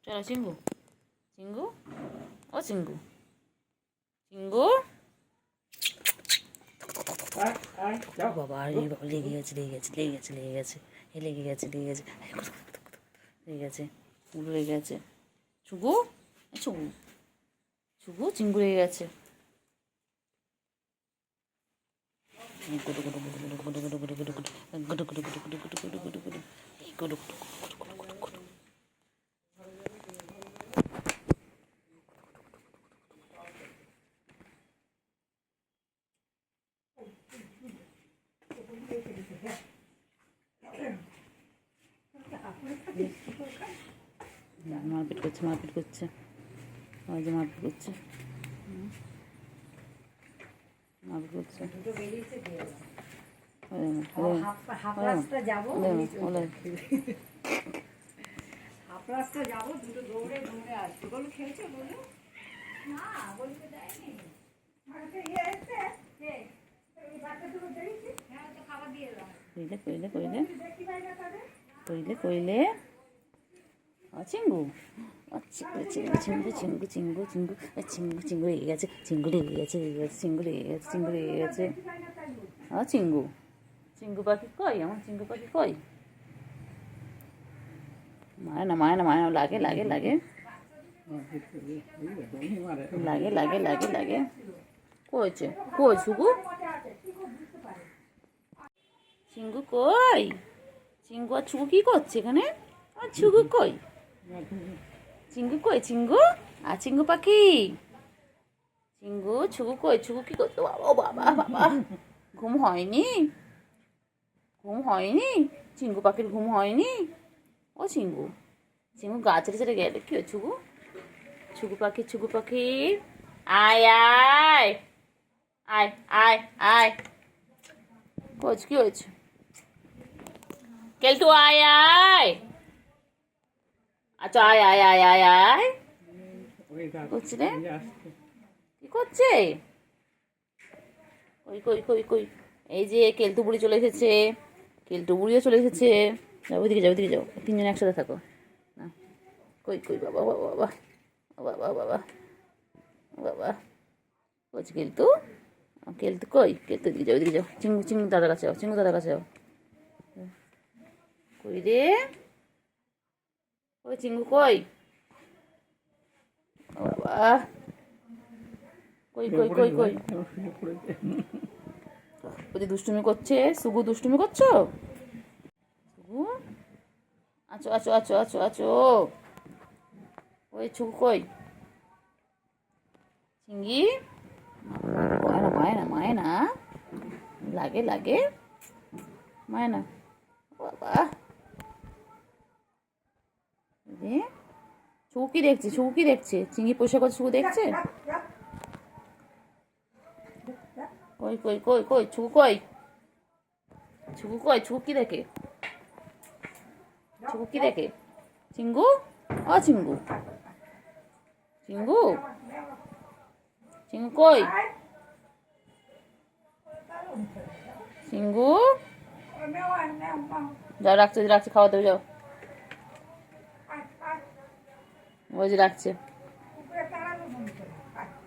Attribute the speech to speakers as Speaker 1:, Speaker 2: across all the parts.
Speaker 1: চলো চিঙ্গু, চিঙ্গু, ও চিঙ্গু, চিঙ্গু। বাবা লেগে গেছে, লেগে গেছে, লেগে গেছে, লেগে গেছে, লেগে গেছে, লেগে গেছে, লেগে গেছে, উড়ে লেগে গেছে। চুগু, চুগু, চুগু, চিঙ্গু লেগে গেছে। মারপিট করছে, মারপিট করছে, ওই যে মারপিট করছে, মারপিট করছে। কইলে কইলে কইলে কইলে চিঙ্গু, চিঙ্গু চিঙ্গু চিঙ্গু চিঙ্গু চিঙ্গু চিঙ্গু চিঙ্গু লেগে গেছে, চিঙ্গু লেগে গেছে, লেগে গেছে, চিঙ্গু লেগে গেছে, চিঙ্গু লেগে গেছে। চিঙ্গু, চিঙ্গু পাখি কই, আমার চিঙ্গু পাখি কই? মারে না, মারে না, মারে না, লাগে লাগে লাগে লাগে লাগে লাগে লাগে। কইছে কই সুগু? চিঙ্গু কই? চিঙ্গু আর ছুগু কি করছে এখানে? আর ছুগু কই? চিঙ্গু কই? চিঙ্গু আর চিঙ্গু পাখি, চিঙ্গু ছুগু কই? ছুগু কি করতো? বাবা বাবা বাবা, ঘুম হয়নি? ঘুম হয়নি? চিঙ্গু পাখির ঘুম হয়নি? ও চিঙ্গু, চিঙ্গু গা ছেড়ে ছেড়ে গেলে কি হয়? ছুগু, ছুগু পাখি, ছুগু পাখি, আয় আয় আয় আয় আয়। কোচ কি হয়েছে? কেলটু আয় আয়, আচ্ছা আয় আয় আয় আয় আয় করছি রে, কি করছে? কই কই কই কই? এই যে কেলটু বুড়ি চলে এসেছে, কেলটু বুড়িও চলে এসেছে। যাও ওইদিকে, যাও ওইদিকে, যাও, তিনজনে একসাথে থাকো না। কই কই বাবা বাবা বাবা বাবা বাবা বাবা, কইছে কেলটু, কেলটু কই? কেলটু দিকে যাও, ওইদিকে যাও, চিঙ্গু, চিঙ্গু দাদার কাছে যাও, চিঙ্গু দাদার কাছে যাও। কই রে, ওই চিঙ্গু কই? বাবা কই কই কই কই? ওই যে দুষ্টুমি করছে, সুগু দুষ্টুমি করছো? সুগু, আছো আছো আছো আছো আছো, ওই ছুগু কই? চিঙ্গি, মায় না, মায় না, মায় না, লাগে লাগে, মায় না। বাবা ছুগু কি দেখছে? ছুগু কি দেখছে? চিংড়ি পয়সা করছে, ছুগু দেখছে? কই কই কই কই? ছুগু কই? ছুগু কই? ছুগু কি দেখে? ছুগু কি দেখে? চিঙ্গু, ও চিঙ্গু, চিঙ্গু, চিঙ্গু কই? চিঙ্গু, যাও রাখছে, রাখছে, খাওয়া দেবে, যাও। ওই যে রাখছে।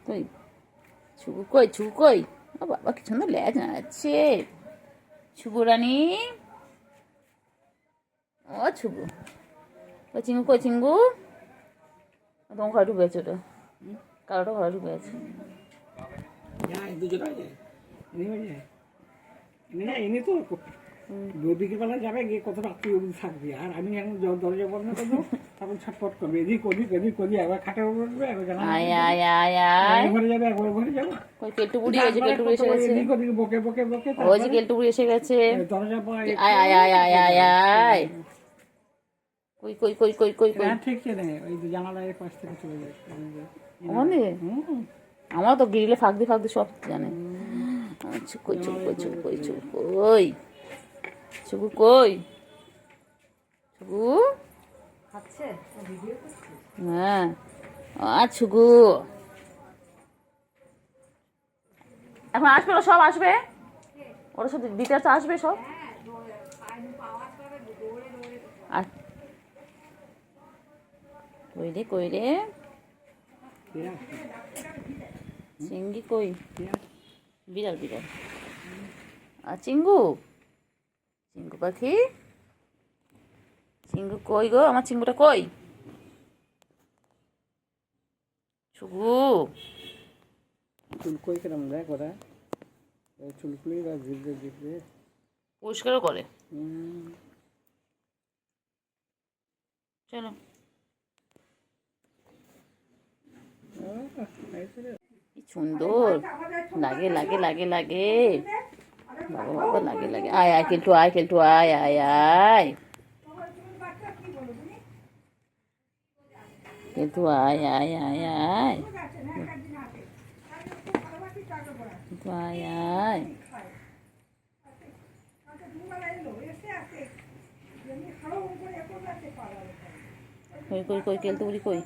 Speaker 1: কই ছুগু কই? ছুগু কই? ও বাবা কি সুন্দর লেজ নাড়াচ্ছে ছুগু রানী। ও ছুগু, ও চিঙ্গু কই? চিঙ্গু, তোমার ঘরে ঢুকে আছে, ওটা কারোটা ঘরে ঢুকে আছে।
Speaker 2: বিকেলবেলা যাবে, গিয়ে কত রাত্রি অবধি থাকবি, আর আমি এখন দরজা বন্ধ করবো, তখন ছটফট করবে, এদিক ওদিক এদিক ওদিক, একবার খাটের উপর উঠবে, একবার ঘরে যাবে, একবার ঘরে যাবে।
Speaker 1: কই কেলটু বুড়ি? ওই যে কেলটু বুড়ি এসে গেছে,
Speaker 2: এদিক ওদিক বকে বকে বকে,
Speaker 1: ওই যে কেলটু বুড়ি এসে গেছে।
Speaker 2: দরজা
Speaker 1: আয় আয় আয় আয় আয় আয়, কই কই কই কই কই কই?
Speaker 2: ঠিক চেনে, ওই জানালার পাশ থেকে চলে যায়।
Speaker 1: আমার তো গ্রিলে ফাঁক দিয়ে ফাঁক দিয়ে সব জানে। আচ্ছা কই চুপ কই চুপ কই চুপ কই? ছুগু কই? ছুগু, হ্যাঁ ছুগু, এখন আসবে, ওরা সব আসবে, ওরা সব দিতে আসবে সব। কই রে কই রে চিঙ্গি কই বিড়াল বিড়াল আর চিঙ্গু চিঙ্গু পাখি চিঙ্গু কই গো আমার চিঙ্গুটা কই চুগু
Speaker 2: চুলকোই কেরম দেখ ওরা চুলকুলি বা জিভে জিভে
Speaker 1: পরিষ্কারও করে চলো কি সুন্দর লাগে লাগে লাগে লাগে বাবা বাবা লাগে লাগে আয় আয় কেলটু আয় কেলটু আয় আয় আয় কেলটু আয় আয় আয় আয় কেলটু আয় আয় কই কই কই কেলটু বলি কই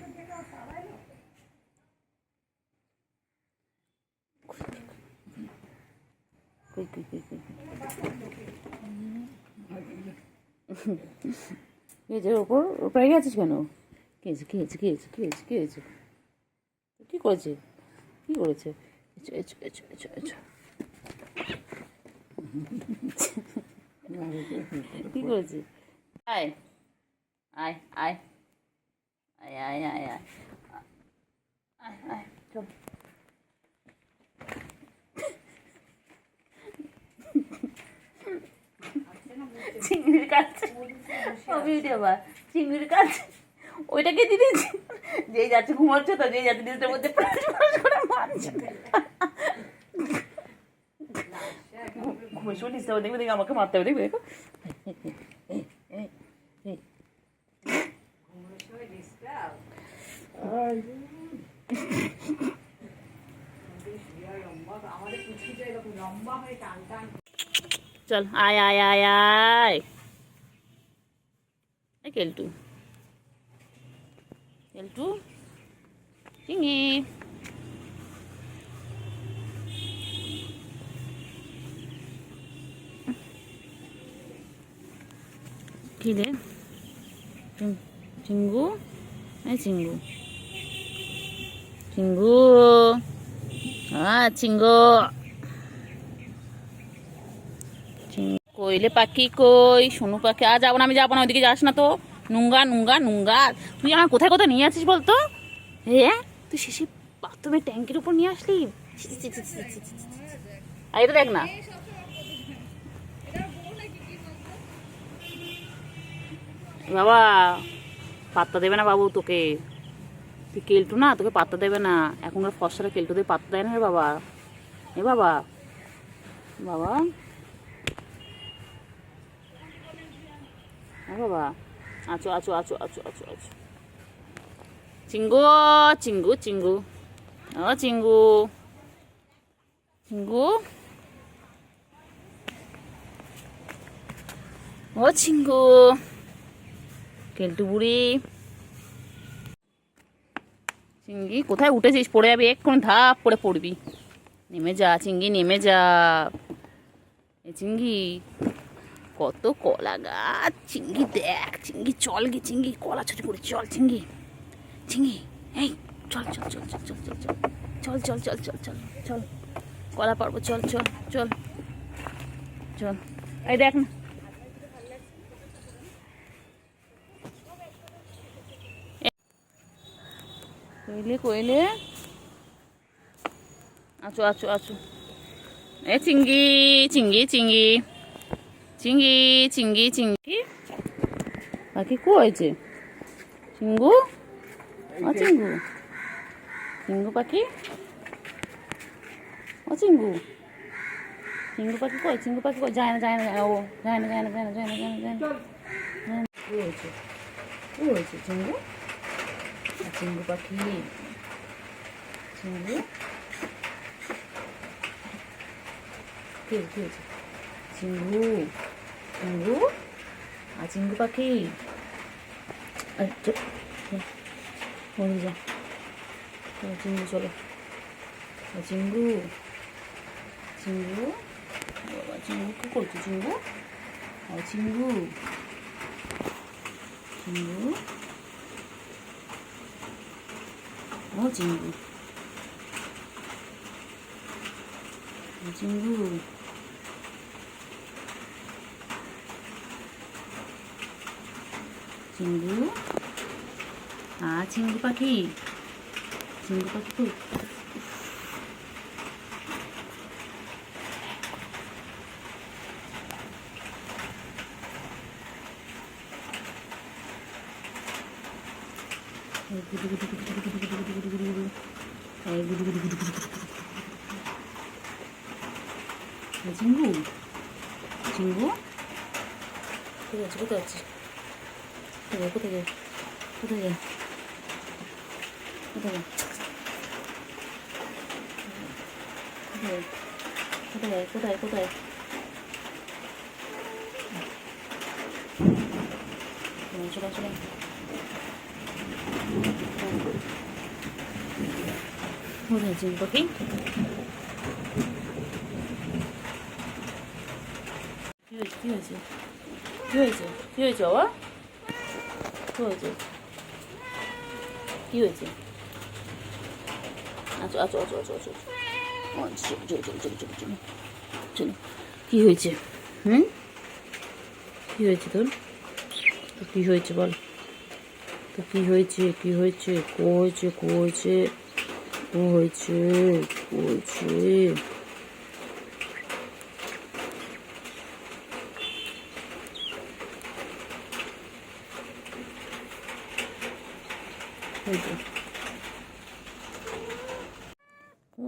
Speaker 1: কই কই কই কই এই যে উপরে গেছিস কেন কি হয়েছে কি হয়েছে কি হয়েছে কি হয়েছে কি হয়েছে কি করেছে কি করেছে echo echo echo echo echo কি করেছে আয় আয় আয় আয় আয় আয় আয় আয় আয় চল চিংড়ির কাছে চিংড়ির কাছে ওইটাকে দিয়েছি যেই যাচ্ছে ঘুমাচ্ছে তো যেই যাচ্ছে নিজের মধ্যে মারছে ঘুমে শুনে নিচ্ছে দেখবে দেখে আমাকে মারতে হবে দেখবে দেখো চল আয় আয় আয় আয় কেলটু কেলটু চিঙ্গি কি রে চিঙ্গু চিঙ্গু চিঙ্গু চিঙ্গু কইলে পাখি কই সোনু পাখি আর যাবো না আমি যাবো না ওইদিকে যাস না তো নুঙ্গা নুঙ্গা নুঙ্গা তুই আমার কোথায় কোথায় নিয়ে আসিস বলতো হ্যাঁ তুই শেষে বাথরুমের ট্যাঙ্কের উপর নিয়ে আসলি আর এটা দেখ না বাবা পাত্তা দেবে না বাবু তোকে তুই কেলটু না তোকে পাত্তা দেবে না এখনকার ফসরা কেলটুদের পাত্তা দেয় না রে বাবা এ বাবা বাবা বাবা আচো আচো আচো আচো আচো আচো চিঙ্গু চিঙ্গু চিঙ্গু ও চিঙ্গু চিঙ্গু ও চিঙ্গু কেলটু বুড়ি চিঙ্গি কোথায় উঠেছিস পড়ে যাবি এক্ষুনি ধাপ করে পড়বি নেমে যা চিঙ্গি নেমে যা এ চিঙ্গি কত কলা গাছ চিঙ্গি দেখ চিঙ্গি চল গে চিঙ্গি কলা ছুটি করে চল চিঙ্গি চিঙ্গি এই চল চল চল চল চল চল চল চল চল চল চল চল কলা পারবো চল চল চল চল এই দেখ না কইলে কইলে আচো আচো আচো এ চিঙ্গি চিঙ্গি চিঙ্গি চিঙ্গি চিঙ্গি চিঙ্গি পাখি কইছে চিঙ্গু ও চিঙ্গু চিঙ্গু পাখি ও চিঙ্গু চিঙ্গু পাখি কই চিঙ্গু পাখি কই যায় না যায় না ও যায় না যায় না যায় না যায় না যায় না যায় না কি হয়েছে চিঙ্গু চিঙ্গু পাখি চিঙ্গু কি হয়েছে চিঙ্গু চিঙ্গু আর চিঙ্গু পাখি বলে যা চিঙ্গু চলো চিঙ্গু চিঙ্গু বাবা চিঙ্গু কি করছো চিঙ্গু চিঙ্গু চিঙ্গু ও চিঙ্গু, চিঙ্গু, চিঙ্গু, চিঙ্গু পাখি, চিঙ্গু পাখি তো চিঙ্গু, চিঙ্গু কোথায় আছে, কোথায় আছে, কোথায় কোথায় যায়, কোথায় যায়, কোথায় যায়, কোথায় কোথায় কোথায় চলে চলে কোথায় চিঙ্গু পাখি? কি হয়েছে, কি হয়েছে, কি হয়েছে বাবা, কি হয়েছে, কি হয়েছে? আচ্ছা আচ্ছা আচ্ছা আচ্ছা আচ্ছা চলো চলো চলো চলো চলো চলো, কী হয়েছে? কী হয়েছে তোর? তো কী হয়েছে বল, তো কী হয়েছে, কী হয়েছে, কো হয়েছে, কো হয়েছে, কো হয়েছে, কো হয়েছে? হয়েছে,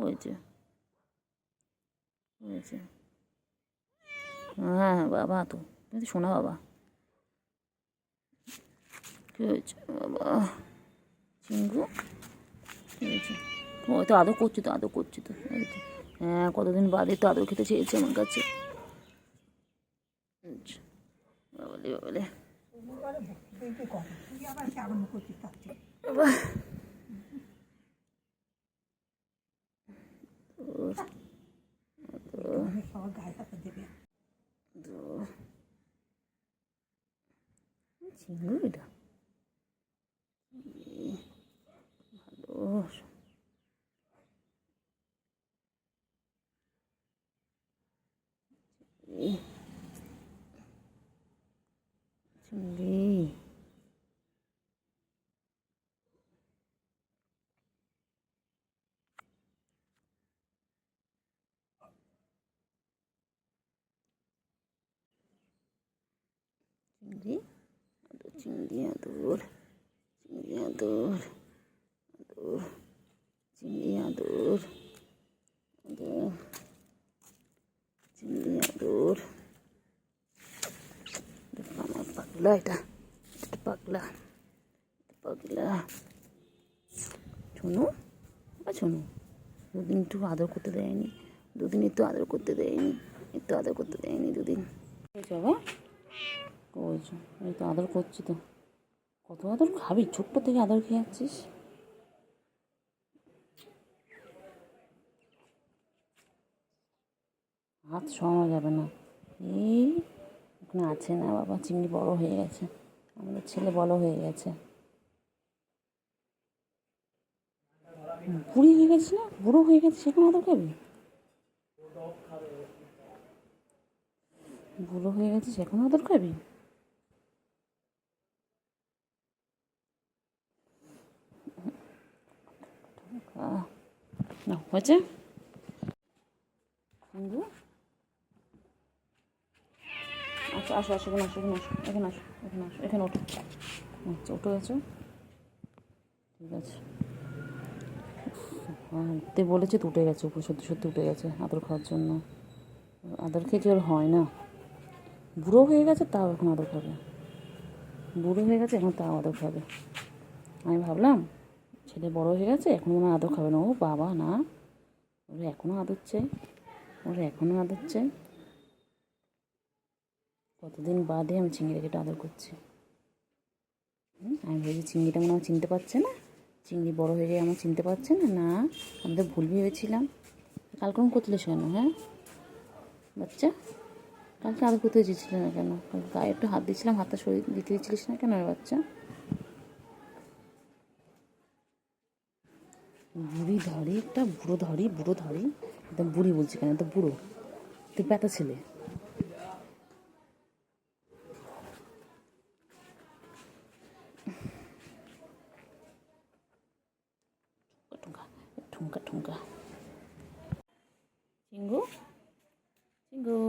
Speaker 1: হয়েছে, হয়েছে, হ্যাঁ বাবা, তো তুমি শোনা বাবা, কী হয়েছে বাবা? চিঙ্গু কী হয়েছে? ও তো আদর করছি, তো আদর করছি তো, হ্যাঁ কতদিন বাদে তো আদর খেতে চেয়েছে আমার কাছে। বাবালে বাবালে বাবা, চিঙ্গু এটা ভালো, চিংড়ি, চিংড়ি, আদর, চিংড়ি আদর, চিংড়ি আদর, আদর, চিংড়ি আদর, আদর, চিংড়ি আদর, আমার পাগলা, এটা এটা পাগলা, পাগলা শোনো, শোনো, দুদিন একটু আদর করতে দেয়নি, দুদিন একটু আদর করতে দেয়নি, একটু আদর করতে দেয়নি দুদিন। বাবা করেছো, এই তো আদর করছি তো, কত আদর খাবি, ছোট্ট থেকে আদর খেয়ে যাচ্ছিস। হাত সরানো যাবে না, এই ওখানে আছে না বাবা, চিংড়ি বড় হয়ে গেছে, আমাদের ছেলে বড় হয়ে গেছে, বুড়ি হয়ে গেছে না, বুড়ো হয়ে গেছে, সেখানে আদর খাবি, বুড়ো হয়ে গেছে সেখানে আদর খাবি? না হয়েছে চিঙ্গু, আচ্ছা আসো আসো, এখানে আসো, এখানে আসো, এখানে আসো, এখানে আসো, এখানে ওঠো, আচ্ছা উঠে গেছো, ঠিক আছে, উঠতে বলেছে তো উঠে গেছে, উপরে সত্যি সত্যি উঠে গেছে আদর খাওয়ার জন্য, আদর খেয়ে আর হয় না, বুড়ো হয়ে গেছে তাও এখন আদর খাবে, বুড়ো হয়ে গেছে এখন তাও আদর খাবে, আমি ভাবলাম ছেলে বড় হয়ে গেছে এখন মনে হয় আদর খাবে না, ও বাবা না, ওরা এখনও আদর চাই, ওরা এখনও আদর চাই, কতদিন বাদে আমি চিংড়িটাকে আদর করছি, আমি ভেবেছি চিংড়িটা মনে হয় চিনতে পারছে না, চিংড়ি বড় হয়ে গিয়ে আমার চিনতে পারছে না, না আমি তো ভুল ভেবেছিলাম, কালকে করতেলিস কেন, হ্যাঁ বাচ্চা, কালকে আদর করতে দিয়েছিলে না কেন, কালকে গায়ে একটু হাত দিয়েছিলাম, হাতটা সরিয়ে দিতে দিচ্ছিলিস না কেন রে বাচ্চা, বুড়ি ধরে একটা, বুড়ো ধরি একদম বুড়ি বলছি কেন, তো বুড়ো, তো ব্যথা ছেলে। ঠুঙ্কা ঠুঙ্কা ঠুঙ্কা। চিঙ্গু চিঙ্গু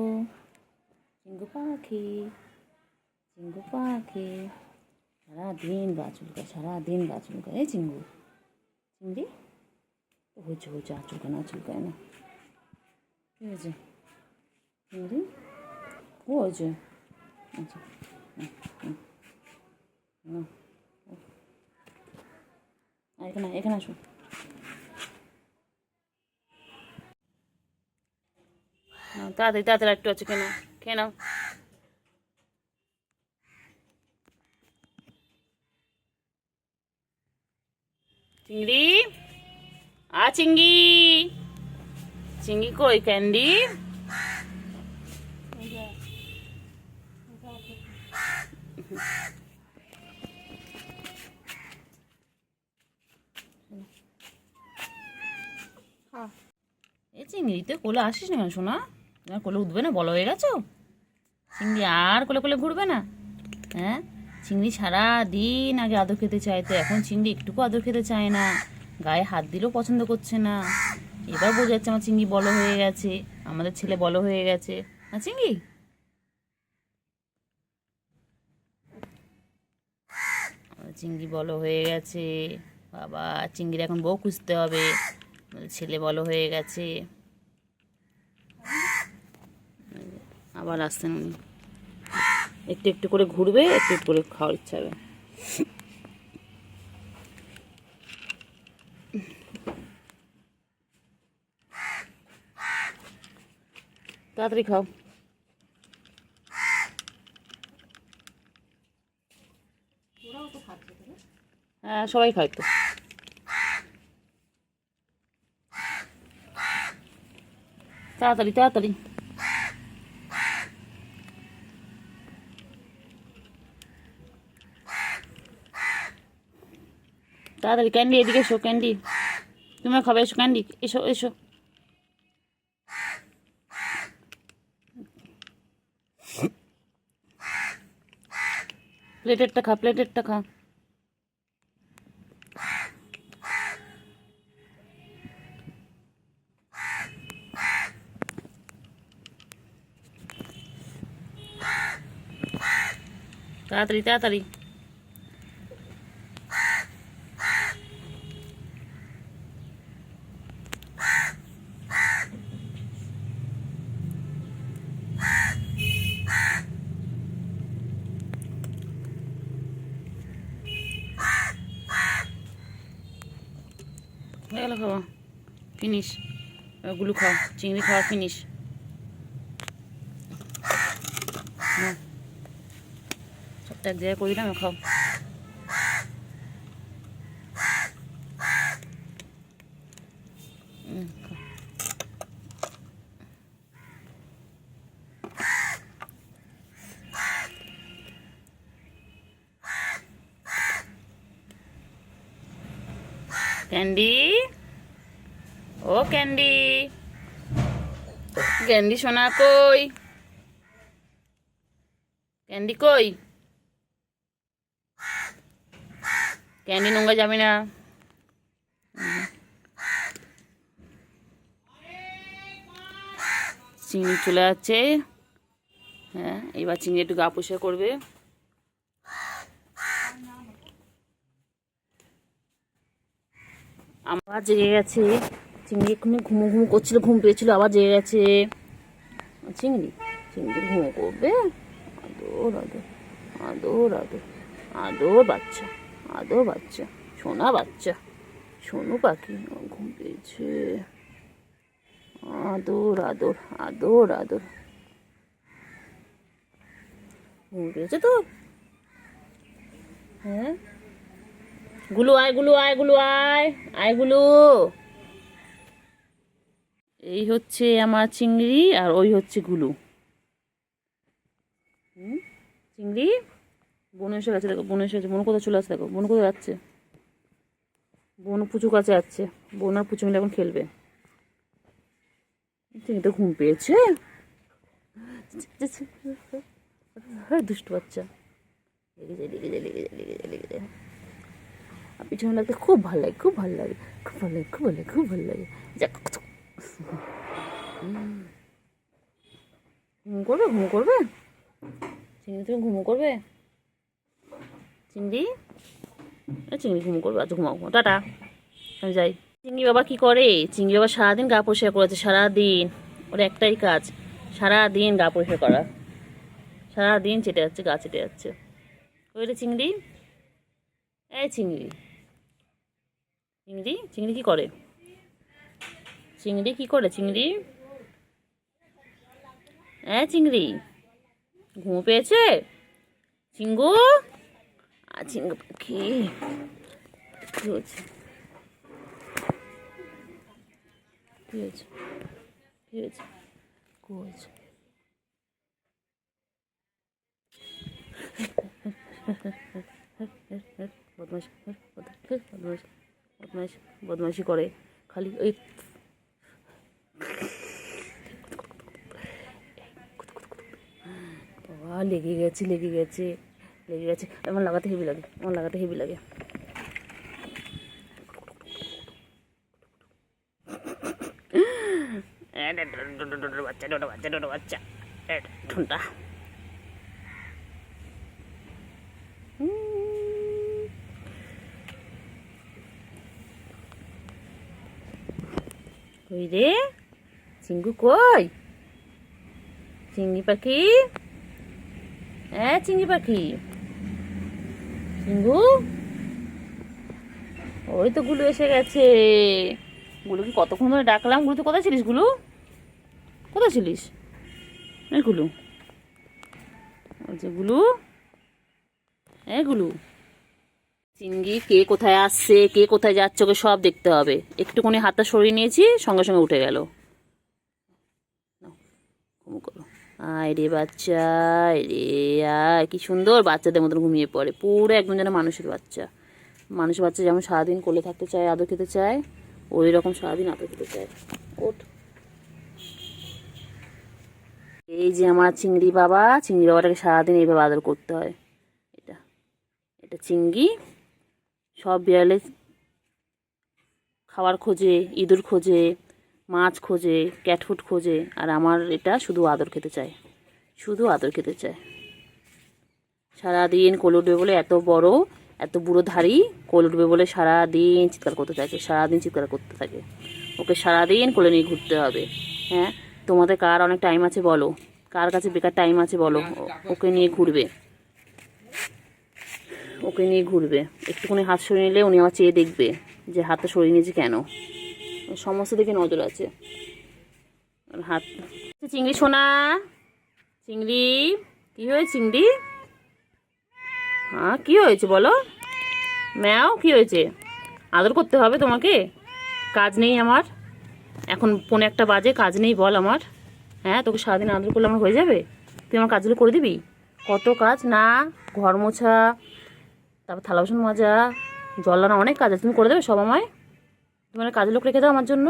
Speaker 1: চিঙ্গু পাখি, চিঙ্গু পাখি সারাদিন গা চুলকায়, সারাদিন গা চুলকায়। এই চিঙ্গু, চিংড়ি হয়েছে হয়েছে, আর চুলকায় না, চুলকায় না। কী হয়েছে চিংড়ি? ও হয়েছে। আচ্ছা এখানে এখানে আসুন। তাড়াতাড়ি তাড়াতাড়ি একটু আছে, কেন খেয়ে নাও। চিংড়ি, চিংড়ি, চিংড়ি কই ক্যান্ডি? এই চিংড়ি, তুই কোলে আসিস না কেন শোনা? তোমার কোলে উঠবে না, বড় হয়ে গেছো? চিংড়ি আর কোলে কোলে ঘুরবে না? হ্যাঁ, চিংড়ি সারা দিন আগে আদর খেতে চাইতো, এখন চিংড়ি একটুকু আদর খেতে চায় না, গায়ে হাত দিলেও পছন্দ করছে না। এবার বোঝা যাচ্ছে আমার চিংড়ি বড় হয়ে গেছে, আমাদের ছেলে বড় হয়ে গেছে। না চিংড়ি, আমাদের চিংড়ি বড় হয়ে গেছে। বাবা, চিংড়ির এখন বউ খুঁজতে হবে, আমাদের ছেলে বড় হয়ে গেছে। আবার আসছেন উনি, একটু একটু করে ঘুরবে, একটু একটু করে খাওয়ার ইচ্ছা হবে। তাড়াতাড়ি খাও। হ্যাঁ, সবাই খায় তো। তাড়াতাড়ি তাড়াতাড়ি। তাড়াতাড়ি ক্যান্ডি, এদিকে এসো ক্যান্ডি, তোমরা খাবে, এসো ক্যান্ডি, এসো এসো। প্লেটেরটা খা, প্লেটেরটা খা। তাড়াতাড়ি তাড়াতাড়ি। হয়ে গেল খাওয়া, ফিনিশ। ওগুলো খাও, চিংড়ি খাওয়া ফিনিশ। সবটা এক জায়গায় করে দিলাম, খাও। ক্যান্ডি, ও ক্যান্ডি, ক্যান্ডি সোনা কই? ক্যান্ডি কই? ক্যান্ডি নোংরা যাবে না। চিংড়ি চলে যাচ্ছে। হ্যাঁ, এবার চিংড়ি একটু গা পরিষ্কার করবে। আবার জেগে গেছে চিংড়ি, এক্ষুনি ঘুমো ঘুমো করছিল, ঘুম পেয়েছিল, আবার জেগে গেছে চিংড়ি। চিংড়ি ঘুমো করবে। আদর আদর আদর আদর আদর বাচ্চা, আদর বাচ্চা, সোনা বাচ্চা, সোনু পাখি ঘুম পেয়েছে। আদর আদর আদর আদর। ঘুম পেয়েছে তো? হ্যাঁ, গুলু আয়, গুলু আয়, গুলু আয়, আয় গুলু। এই হচ্ছে আমার চিংড়ি, আর ওই হচ্ছে গুলু। চিংড়ি বনু এসে গেছে, দেখো বনু এসে গেছে। বনু কোথায় চলে আসছে, দেখো বনু কোথায় যাচ্ছে। বনু পুচু কাছে যাচ্ছে, বোন আর পুচু মিলে এখন খেলবে। চিংড়ি তো ঘুম পেয়েছে। হ্যাঁ দুষ্টু বাচ্চা, লেগে যায় লেগে যায় লেগে যায় লেগে যায় লেগে যায়। আর পিছনে লাগতে খুব ভালো লাগে, খুব ভালো লাগে, খুব ভালো লাগে, খুব ভালো লাগে, খুব ভালো লাগে। ঘুম করবে, ঘুম করবে চিংড়ি, তুমি ঘুমো করবে চিংড়ি? চিংড়ি ঘুম করবে, আচ্ছা ঘুমাও, টাটা আমি যাই। চিংড়ি বাবা কি করে? চিংড়ি বাবা সারাদিন গা পরিষ্কার করেছে, সারাদিন ওর একটাই কাজ, সারাদিন গা পরিষ্কার করা, সারাদিন চেটে যাচ্ছে, গা চেটে যাচ্ছে। ওই রে চিংড়ি, এই চিংড়ি, চিংড়ি চিংড়ি কি করে? চিংড়ি কি করে চিংড়ি? চিংড়ি ঘুম পেয়েছে? চিঙ্গু, চিঙ্গু পাখি কি হয়েছে? কি হয়েছে? কি হয়েছে? কি হয়েছে? বদমাইশ বদমাইশ বদমাইশ বদমাইশি করে খালি ওই। বাবা লেগে গেছে লেগে গেছে লেগে গেছে, আমার লাগাতে হেভি লাগে, আমার লাগাতে হেভি লাগে। বাচ্চা ডোডো বাচ্চা ডোডো বাচ্চা ঠুনটা। কই রে চিঙ্গু, কই চিংড়ি পাখি? চিংড়ি পাখি, চিঙ্গু, ওই তো গুলু এসে গেছে। গুলুকে কতক্ষণ ধরে ডাকলাম, গুলু তো কোথায় ছিলিস? গুলু কোথায় ছিলিস? গুলু, গুলু, গুলু। চিংড়ি কে কোথায় আসছে, কে কোথায় যাচ্ছে, ওকে সব দেখতে হবে। একটুখানি হাতটা সরিয়ে নিয়েছি, সঙ্গে সঙ্গে উঠে গেল। আয় রে বাচ্চা, রে আয়, কি সুন্দর বাচ্চাদের মতন ঘুমিয়ে পড়ে, পুরো একদম যেন মানুষের বাচ্চা। মানুষের বাচ্চা যেমন সারাদিন কোলে থাকতে চায়, আদর খেতে চায়, ওই রকম সারাদিন আদর খেতে চায়। ওঠ। এই যে আমার চিংড়ি বাবা, চিংড়ি বাবাটাকে সারাদিন এইভাবে আদর করতে হয়। এটা এটা চিংড়ি, সব বিড়ালে খাবার খোঁজে, ইঁদুর খোঁজে, মাছ খোঁজে, ক্যাটফুট খোঁজে, আর আমার এটা শুধু আদর খেতে চায়, শুধু আদর খেতে চায়। সারাদিন কোলে উঠবে বলে, এত বড় এত বুড়ো ধাড়ি, কোলে উঠবে বলে সারাদিন চিৎকার করতে থাকে, সারাদিন চিৎকার করতে থাকে। ওকে সারাদিন কোলে নিয়ে ঘুরতে হবে। হ্যাঁ, তোমাদের কার অনেক টাইম আছে বলো, কার কাছে বেকার টাইম আছে বলো, ওকে নিয়ে ঘুরবে, ওকে নিয়ে ঘুরবে। একটুখানি হাত সরিয়ে নিলে উনি আমার চেয়ে দেখবে যে হাতটা সরিয়ে নিয়েছে কেন, সমস্ত দিকে নজর আছে। হাত চিংড়ি সোনা, চিংড়ি কি হয়েছে চিংড়ি? হ্যাঁ কি হয়েছে বলো? ম্যাও কি হয়েছে? আদর করতে হবে তোমাকে? কাজ নেই আমার? এখন 1:45 বাজে, কাজ নেই বল আমার? হ্যাঁ, তোকে সারাদিন আদর করলে আমার হয়ে যাবে? তুই আমার কাজগুলো করে দিবি? কত কাজ না, ঘর মোছা, তারপর থালা বাসন মাজা, জল আনা, অনেক কাজ আছে। তুমি করে দেবে সব আমায়? তুমি কাজের লোক রেখে দাও আমার জন্য,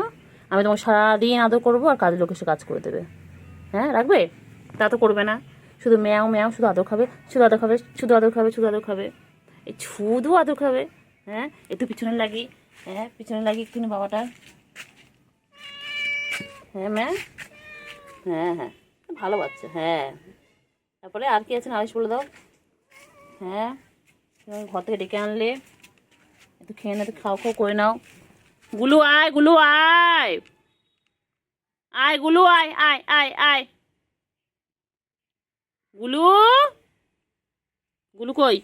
Speaker 1: আমি তোমার সারাদিন আদর করবো, আর কাজের লোক এসে কাজ করে দেবে। হ্যাঁ রাখবে? তা তো করবে না, শুধু ম্যাও ম্যাও, শুধু আদর খাবে, শুধু আদর খাবে, শুধু আদর খাবে, শুধু আদর খাবে, এই শুধু আদর খাবে। হ্যাঁ, একটু পিছনে লাগি, হ্যাঁ পিছনে লাগি একটু বাবাটার। হ্যাঁ ম্যাম, হ্যাঁ হ্যাঁ ভালো বাচ্চা। হ্যাঁ, তারপরে আর কি আছে নালিশ বলে দাও। হ্যাঁ, তুমি ঘর থেকে ডেকে আনলে, একটু খেয়ে না, একটু খাও খাও করে নাও। গুলু আয়, গুলু আয়, আয় গুলু আয়, আয় আয় আয়, গুলু, গুলু কই?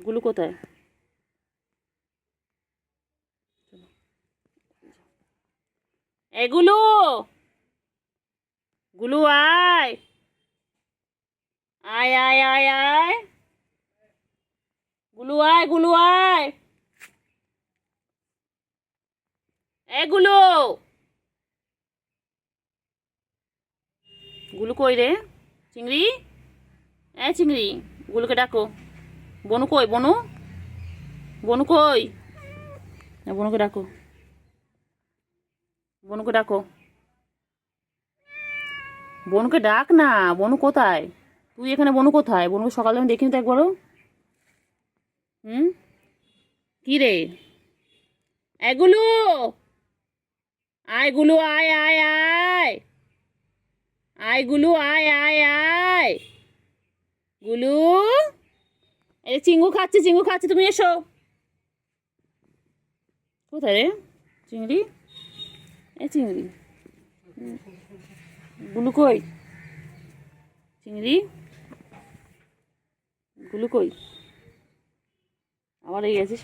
Speaker 1: গুলু কোথায়? গুলু, গুলু আয়, আয় আয় আয় আয়, গুলু আয়, গুলু আয়, গুলু, গুলু কই রে? চিংড়ি, চিংড়ি, গুলুকে ডাকো। বনু কই? বনু, বনু কই? বোনকে ডাকো, বোনকে ডাকো, বোনকে ডাক না। বনু কোথায়? তুই এখানে, বনু কোথায়? বনুকে সকালে আমি দেখিনি তো একবারও। কি রে? এগুলো আয়, গুলু আয় আয় আয়, আয় গুলু আয় আয় আয়, গুলু। এই চিঙ্গু খাচ্ছে, চিঙ্গু খাচ্ছে, তুমি এসো। কোথায় রে চিংড়ি? এই চিংড়ি, গুলু কই? চিংড়ি, গুলু কই? আবার এই গেছিস,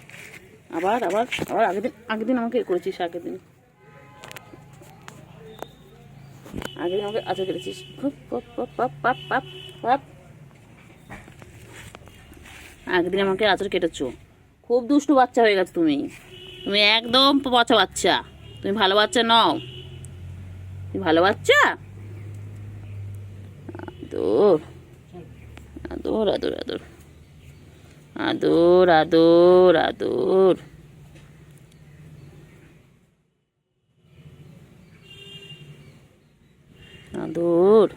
Speaker 1: আবার আবার আবার আগের দিন আমাকে করেছিস, আগের দিন আমাকে আচার কেটেছিস। আগের দিন আমাকে আচার কেটেছো। খুব দুষ্টু বাচ্চা হয়ে গেছো তুমি। তুমি একদম পচা বাচ্চা, তুমি ভালো বাচ্চা নও। তুমি ভালো বাচ্চা? আদর আদর আদর আদর আদর আদর আদর। আদর।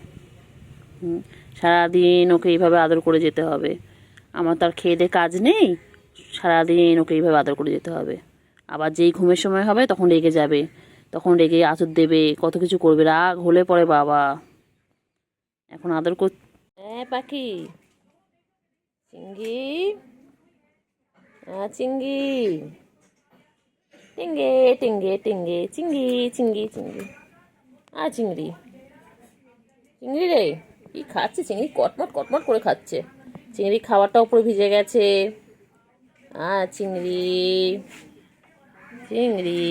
Speaker 1: সারাদিন ওকে এইভাবে আদর করে যেতে হবে। আমার তার খেয়ে দিয়ে কাজ নেই, সারাদিন ওকে এইভাবে আদর করে যেতে হবে। আবার যেই ঘুমের সময় হবে তখন রেগে যাবে, তখন রেগে আঁচড় দেবে, কত কিছু করবে। রাগ হলে পরে বাবা, এখন আদর কর। হ্যাঁ পাখি, চিঙ্গি, চিঙ্গি, টিঙ্গে টিঙ্গে টিঙ্গে, চিঙ্গি চিঙ্গি চিঙ্গি, চিংড়ি, চিংড়ি রে কি খাচ্ছে? চিংড়ি কটমট কটমট করে খাচ্ছে। চিংড়ি খাবারটা উপরে ভিজে গেছে। চিংড়ি, চিংড়ি,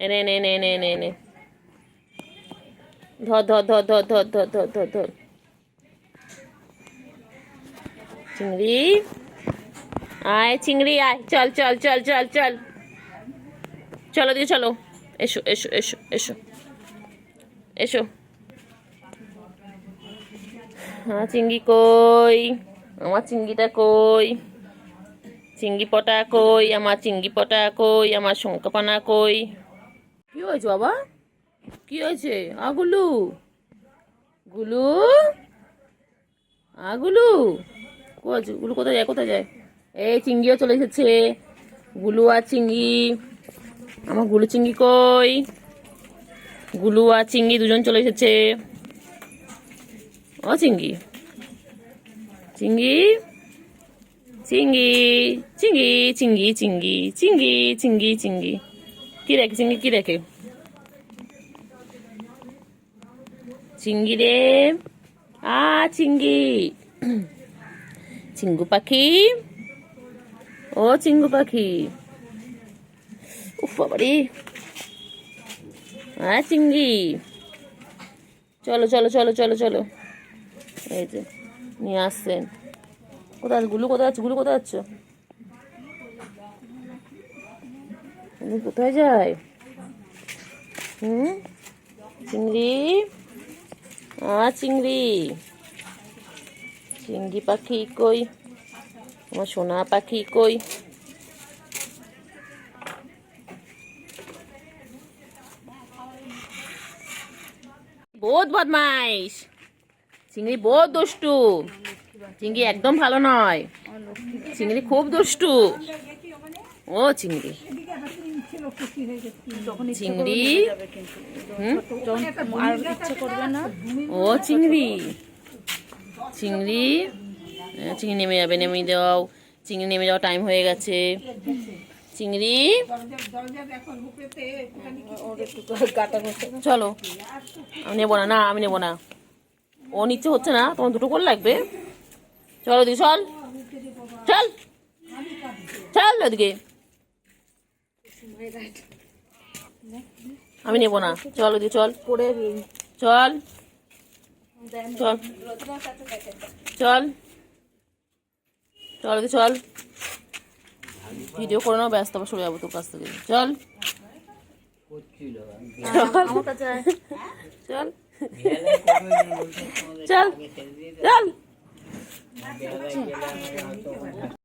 Speaker 1: এনে এনে এনে এনে এনে এনে, ধর ধর ধর ধর ধর ধর ধর ধর ধর। চিংড়ি আয়, চিংড়ি আয়, চল চল চল চল চল, চলো দিয়ে চলো, এসো এসো এসো এসো এসো। চিংড়ি কই? আমার চিংড়িটা কই? চিংড়ি পটা কই? আমার চিংড়ি পটা কই? আমার শঙ্কাপানা কই? কি হয়েছে বাবা? কি হয়েছে? গুলু, গুলু, গুলু গুলু কোথায় যায়? কোথায় যায়? এই চিংড়িও চলে এসেছে। গুলু আর চিংড়ি, আমার গুলু চিংড়ি কই? গুলু আর চিংড়ি দুজন চলে এসেছে। ও চিংড়ি, চিংড়ি, চিংড়ি, চিংড়ি, চিংড়ি, চিংড়ি, চিংড়ি, চিংড়ি, চিংড়ি, কি রেখে? চিংড়ি কি রেখে? চিংড়ি রে, চিংড়ি, চিঙ্গু পাখি, ও চিঙ্গু পাখি, উফ বাবারে। চিংড়ি, চলো চলো চলো চলো চলো। এই যে নিয়ে আসছেন। কোথায় আছে গুলু? কোথায় আছে গুলু? কোথায় আছো? কোথায় যায়? চিংড়ি, চিংড়ি, চিংড়ি পাখি কই? আমার সোনা পাখি কই? বহুত বদমাইশ চিংড়ি, বহুত দুষ্টু চিংড়ি, একদম ভালো নয় চিংড়ি, খুব দুষ্টু। ও চিংড়ি, চিংড়ি, ও চিংড়ি, চিংড়ি, চিংড়ি নেমে যাবে, নেমে দাও। চিংড়ি নেমে যাওয়া টাইম হয়ে গেছে। চিংড়ি, চলো। আমি নেবো না, না আমি নেবো না। ও নিচ্ছে হচ্ছে না, তোমার দুটো করে লাগবে। চলো দি, চল চল চল ওদিকে। আমি নেবো না, চল ওদিকে চল, চল চল চল চল ওদিকে চল। ভিডিও করে নাও, ব্যস্ত আবার সরে যাবো তোর কাছ থেকে। চল চল চল। চল চল